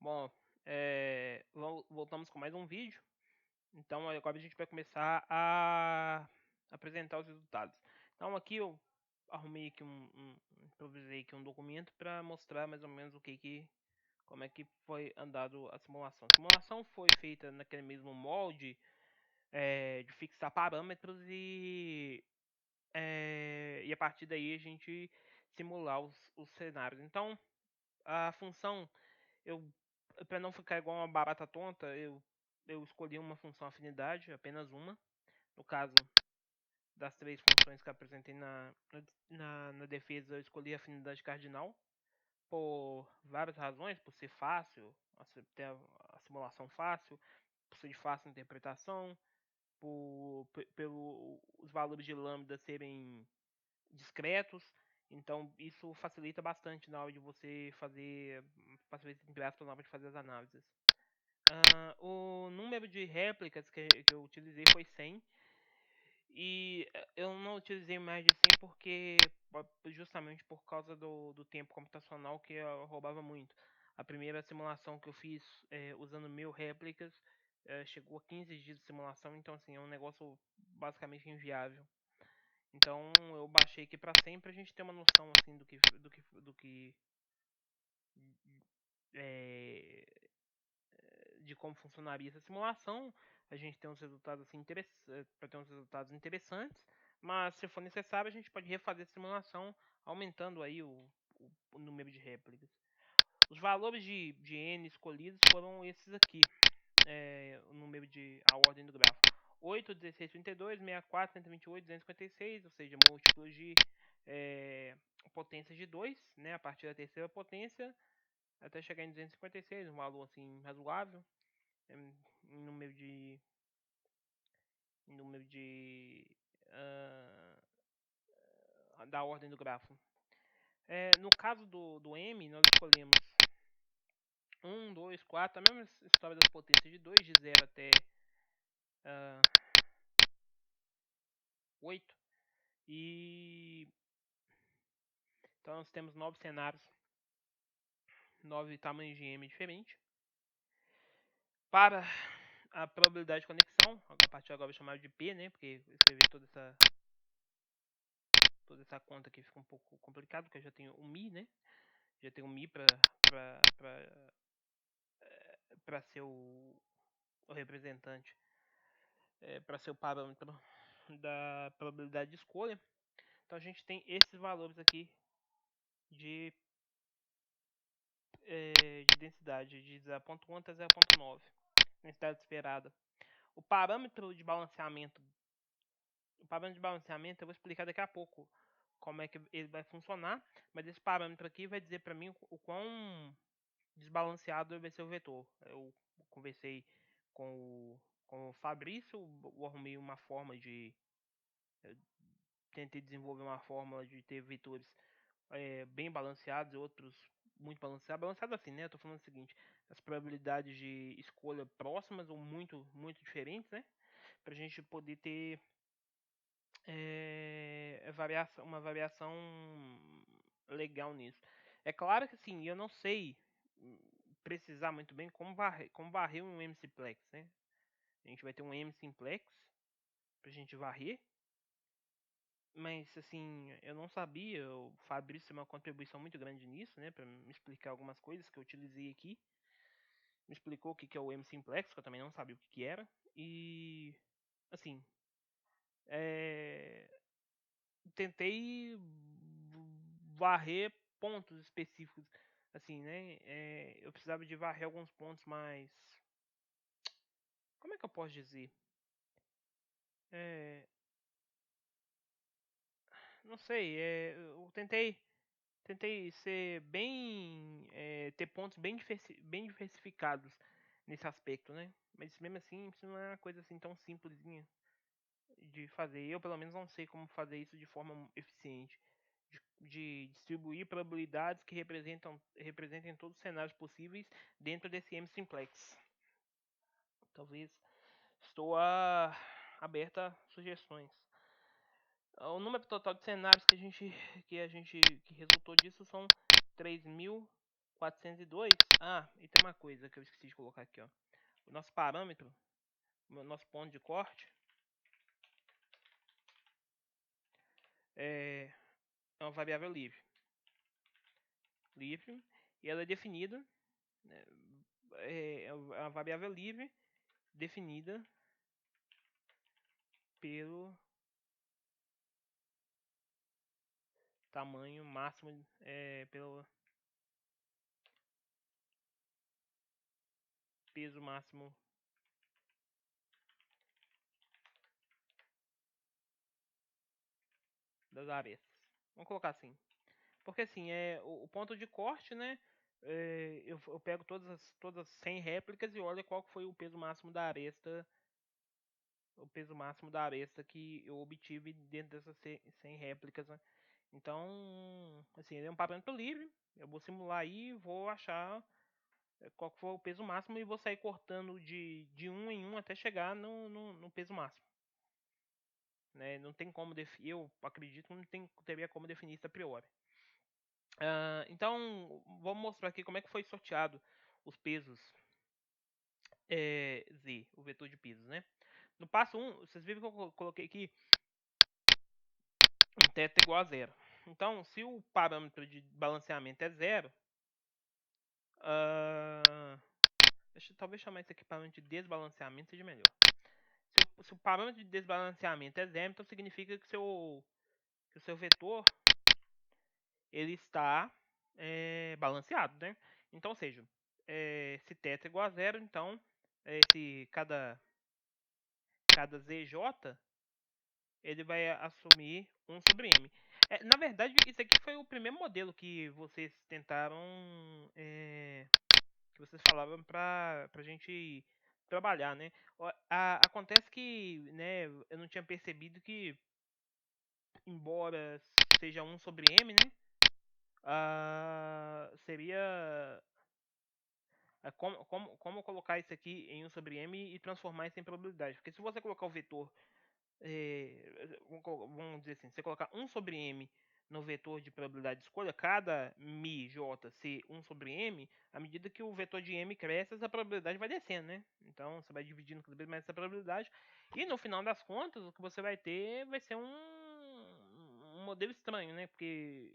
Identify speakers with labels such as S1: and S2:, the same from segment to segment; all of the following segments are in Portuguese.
S1: Bom, voltamos com mais um vídeo. Então agora a gente vai começar a apresentar os resultados. Então aqui eu arrumei aqui improvisei aqui um documento para mostrar mais ou menos como é que foi andado a simulação. A simulação foi feita naquele mesmo molde de fixar parâmetros e a partir daí a gente simular os cenários. Então a função eu para não ficar igual uma barata tonta, eu escolhi uma função afinidade, apenas uma. No caso das três funções que eu apresentei na defesa, eu escolhi a afinidade cardinal por várias razões, por ser fácil, ter a simulação fácil, por ser de fácil interpretação, pelo os valores de lambda serem discretos. Então isso facilita bastante na hora de você fazer, facilita entre aspas, na hora de fazer as análises. O número de réplicas que eu utilizei foi 100. E eu não utilizei mais de 100 porque justamente por causa do tempo computacional que eu roubava muito. A primeira simulação que eu fiz usando 1000 réplicas chegou a 15 dias de simulação, então assim, é um negócio basicamente inviável. Então eu baixei aqui para 100 pra gente ter uma noção assim do que é, de como funcionaria essa simulação. A gente tem uns resultados assim para ter uns resultados interessantes, mas se for necessário a gente pode refazer a simulação aumentando aí o número de réplicas. Os valores de n escolhidos foram esses aqui, o número a ordem do grafo: 8, 16, 32, 64, 128, 256, ou seja, múltiplos de potência de 2, né, a partir da terceira potência até chegar em 256, um valor assim razoável. Em número de da ordem do grafo. No caso do M, nós escolhemos 1, 2, 4, a mesma história das potências de 2, de 0 até 8. E então nós temos 9 cenários, 9 tamanhos de M diferentes. Para a probabilidade de conexão, a partir de agora eu vou chamar de P, né? Porque escrever toda essa conta aqui fica um pouco complicado, porque eu já tenho o Mi, né? Já tenho o Mi para ser o representante, para ser o parâmetro da probabilidade de escolha. Então a gente tem esses valores aqui de, de densidade de 0.1 até 0.9, densidade esperada. O parâmetro de balanceamento, eu vou explicar daqui a pouco como é que ele vai funcionar, mas esse parâmetro aqui vai dizer para mim o quão desbalanceado vai ser o vetor. Eu conversei com o Fabrício, eu arrumei uma forma de. Eu tentei desenvolver uma fórmula de ter vetores bem balanceados e outros muito balanceados. Balanceado assim, né? Eu tô falando o seguinte: as probabilidades de escolha próximas ou muito, muito diferentes, né? Pra gente poder ter uma variação legal nisso. É claro que assim, eu não sei precisar muito bem como varrer um M-simplex, né? A gente vai ter um M-simplex pra gente varrer, mas assim, eu não sabia, o Fabrício tem uma contribuição muito grande nisso, né, pra me explicar algumas coisas que eu utilizei aqui. Me explicou o que é o M-simplex, que eu também não sabia o que era, e assim, é, tentei varrer pontos específicos, assim, né? Eu precisava de varrer alguns pontos mais. Como é que eu posso dizer? É, não sei. Eu tentei ser bem, ter pontos bem diversificados nesse aspecto, né? Mas mesmo assim, isso não é uma coisa assim tão simplesinha de fazer. Eu pelo menos não sei como fazer isso de forma eficiente. De distribuir probabilidades que representem todos os cenários possíveis dentro desse M-simplex. Talvez estou aberto a sugestões. O número total de cenários que resultou disso são 3.000 402. Ah, e tem uma coisa que eu esqueci de colocar aqui, ó. O nosso parâmetro, o nosso ponto de corte é uma variável livre. Livre. E ela é definida, né, é uma variável livre definida pelo tamanho máximo, pelo peso máximo das arestas. Vamos colocar assim. Porque assim, o ponto de corte, né? Eu pego todas as 100 réplicas e olho qual foi o peso máximo da aresta. O peso máximo da aresta que eu obtive dentro dessas 100 réplicas, né? Então, assim, ele é um parâmetro livre. Eu vou simular aí e vou achar qual que foi o peso máximo e vou sair cortando de um em um até chegar no peso máximo. Né? Não tem como definir, eu acredito que teria como definir isso a priori. Então, vamos mostrar aqui como é que foi sorteado os pesos Z, o vetor de pesos, né? No passo 1, vocês viram que eu coloquei aqui um θ igual a zero. Então, se o parâmetro de balanceamento é zero, talvez chamar esse aqui parâmetro de desbalanceamento seja melhor. Se o parâmetro de desbalanceamento é zero, então significa que o seu vetor ele está balanceado, né? Então, ou seja, se θ é igual a zero, então se cada ZJ ele vai assumir 1 sobre M. Na verdade, isso aqui foi o primeiro modelo que vocês tentaram, que vocês falavam pra gente trabalhar, né? Acontece que, né, eu não tinha percebido que, embora seja 1 sobre M, né, seria como colocar isso aqui em 1 sobre M e transformar isso em probabilidade. Porque se você colocar o vetor, vamos dizer assim, se você colocar 1 sobre M no vetor de probabilidade de escolha, cada mi j ser 1 sobre M, à medida que o vetor de M cresce, essa probabilidade vai descendo, né? Então você vai dividindo cada vez mais essa probabilidade. E no final das contas, o que você vai ter vai ser um modelo estranho, né? Porque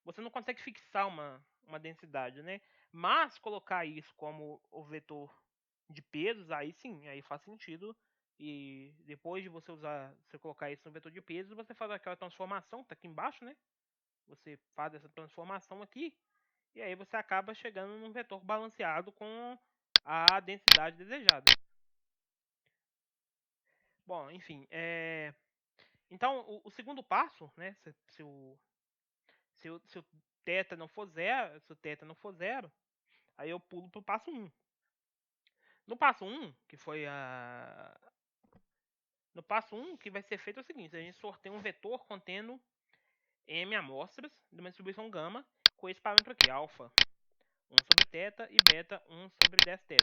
S1: você não consegue fixar uma densidade, né? Mas colocar isso como o vetor de pesos, aí sim, aí faz sentido. E depois de você colocar isso no vetor de pesos, você faz aquela transformação, tá aqui embaixo, né? Você faz essa transformação aqui, e aí você acaba chegando num vetor balanceado com a densidade desejada. Bom, enfim, então o segundo passo, né? Se o θ não for zero, aí eu pulo pro passo 1. No passo 1, que foi a No passo 1, o que vai ser feito é o seguinte: a gente sorteia um vetor contendo m amostras de uma distribuição gama com esse parâmetro aqui, alfa 1 sobre θ e beta 1 sobre 10θ.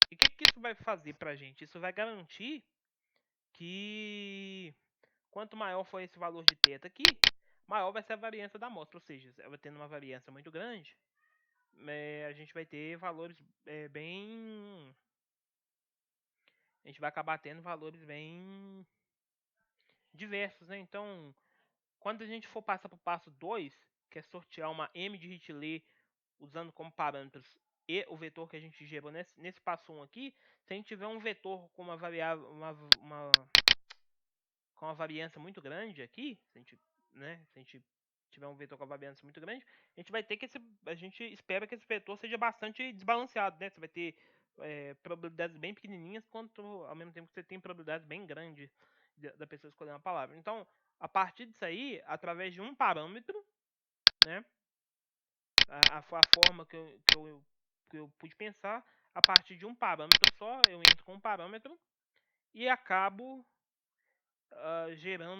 S1: E o que isso vai fazer para a gente? Isso vai garantir que quanto maior for esse valor de θ aqui, maior vai ser a variância da amostra. Ou seja, vai tendo uma variância muito grande, a gente vai ter valores bem... A gente vai acabar tendo valores bem diversos, né? Então, quando a gente for passar para o passo 2, que é sortear uma M de Hitler usando como parâmetros e o vetor que a gente gerou nesse passo 1 aqui, se a gente tiver um vetor com uma variável, com uma variância muito grande aqui, se a gente tiver um vetor com uma variância muito grande, a gente vai ter que a gente espera que esse vetor seja bastante desbalanceado, né? Você vai ter probabilidades bem pequenininhas, quanto ao mesmo tempo que você tem probabilidades bem grandes da pessoa escolher uma palavra. Então, a partir disso aí, através de um parâmetro, né? A forma que eu pude pensar, a partir de um parâmetro só, eu entro com um parâmetro e acabo gerando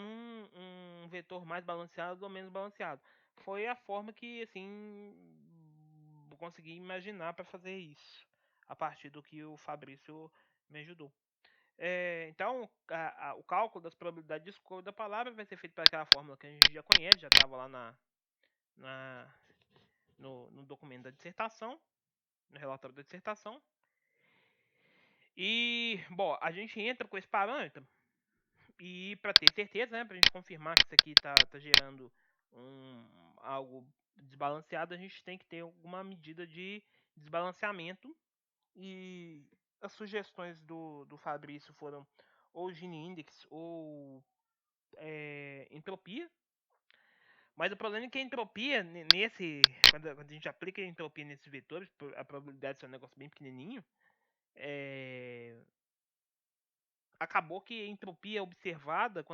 S1: um vetor mais balanceado ou menos balanceado. Foi a forma que, assim, eu consegui imaginar para fazer isso, a partir do que o Fabrício me ajudou. Então, o cálculo das probabilidades de escolha da palavra vai ser feito por aquela fórmula que a gente já conhece, já estava lá documento da dissertação, no relatório da dissertação. E, bom, a gente entra com esse parâmetro e para ter certeza, né, para a gente confirmar que isso aqui tá gerando algo desbalanceado, a gente tem que ter alguma medida de desbalanceamento. E as sugestões do Fabrício foram ou Gini Index ou entropia. Mas o problema é que a entropia, quando a gente aplica a entropia nesses vetores, a probabilidade de ser um negócio bem pequenininho, acabou que a entropia observada,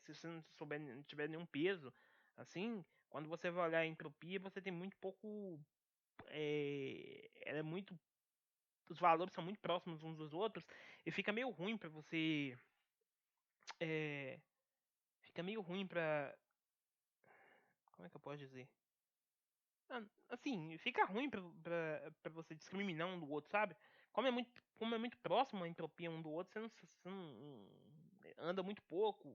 S1: se você não tiver nenhum peso, assim, quando você vai olhar a entropia, você tem muito pouco. Ela é muito. Os valores são muito próximos uns dos outros e fica meio ruim para você. É, fica meio ruim pra. Como é que eu posso dizer? Assim, fica ruim pra você discriminar um do outro, sabe? Como é muito próximo a entropia um do outro, você não anda muito pouco.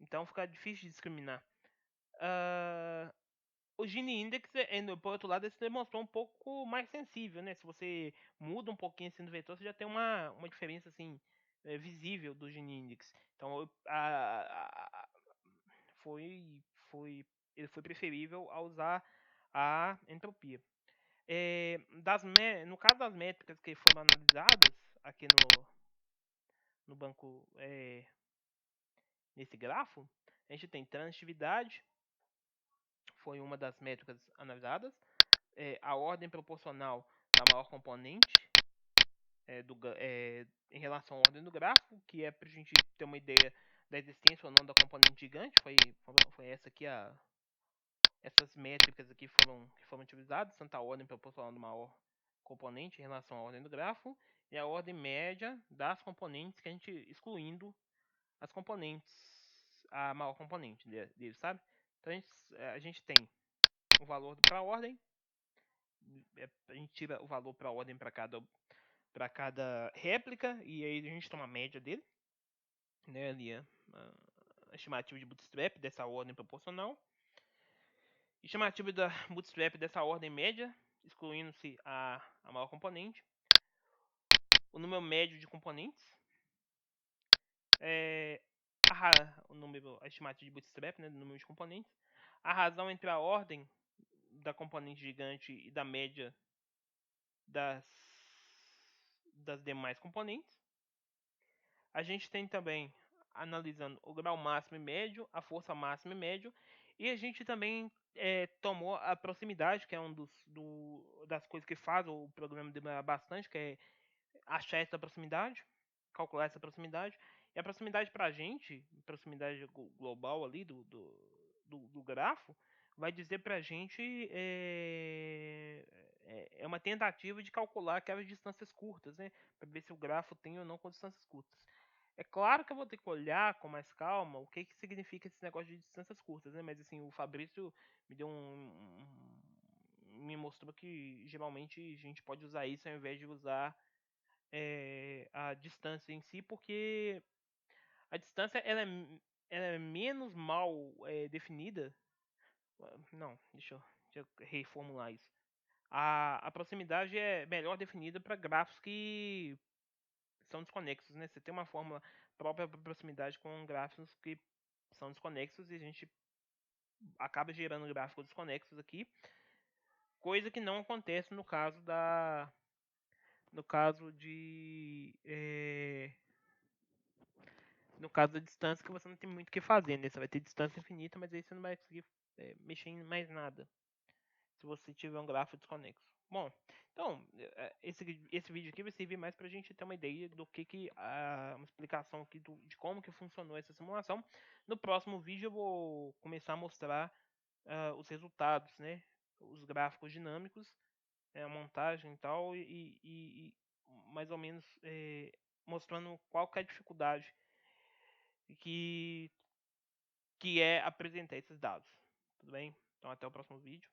S1: Então fica difícil de discriminar. Ah, o Gini Index, por outro lado, ele se demonstrou um pouco mais sensível, né? Se você muda um pouquinho assim do vetor, você já tem uma diferença assim visível do Gini Index. Então, foi, foi, ele foi preferível a usar a entropia. No caso das métricas que foram analisadas aqui no banco, nesse grafo, a gente tem transitividade, foi uma das métricas analisadas, a ordem proporcional da maior componente em relação à ordem do gráfico, que é para a gente ter uma ideia da existência ou não da componente gigante, foi essa aqui essas métricas aqui que foram utilizadas, tanto a ordem proporcional do maior componente em relação à ordem do grafo e a ordem média das componentes, que a gente excluindo as componentes, a maior componente dele, sabe? Então a gente tem o valor para a ordem, a gente tira o valor para a ordem para cada réplica e aí a gente toma a média dele, né? Ali a estimativa de bootstrap dessa ordem proporcional. Estimativa da bootstrap dessa ordem média, excluindo-se a maior componente. O número médio de componentes. A estimativa de bootstrap, né, do número de componentes. A razão entre a ordem da componente gigante e da média das demais componentes. A gente tem também analisando o grau máximo e médio, a força máxima e médio, e a gente também tomou a proximidade, que é das coisas que faz o programa demorar bastante, que é achar essa proximidade, calcular essa proximidade. E a proximidade para a gente, proximidade global ali do grafo, vai dizer para a gente é uma tentativa de calcular aquelas distâncias curtas, né? Para ver se o grafo tem ou não com distâncias curtas. É claro que eu vou ter que olhar com mais calma o que significa esse negócio de distâncias curtas, né? Mas assim, o Fabrício me deu me mostrou que geralmente a gente pode usar isso ao invés de usar a distância em si, porque a distância ela é menos mal definida. Não, deixa eu reformular isso. A proximidade é melhor definida para grafos que são desconexos, né? Você tem uma fórmula própria para proximidade com gráficos que são desconexos e a gente acaba gerando gráficos desconexos aqui, coisa que não acontece no caso da distância, que você não tem muito o que fazer, né? Você vai ter distância infinita, mas aí você não vai conseguir mexer em mais nada se você tiver um gráfico desconexo. Bom, então, esse vídeo aqui vai servir mais para a gente ter uma ideia do uma explicação aqui de como que funcionou essa simulação. No próximo vídeo eu vou começar a mostrar os resultados, né? Os gráficos dinâmicos, a montagem e tal, e mais ou menos mostrando qual que é a dificuldade que é apresentar esses dados. Tudo bem? Então até o próximo vídeo.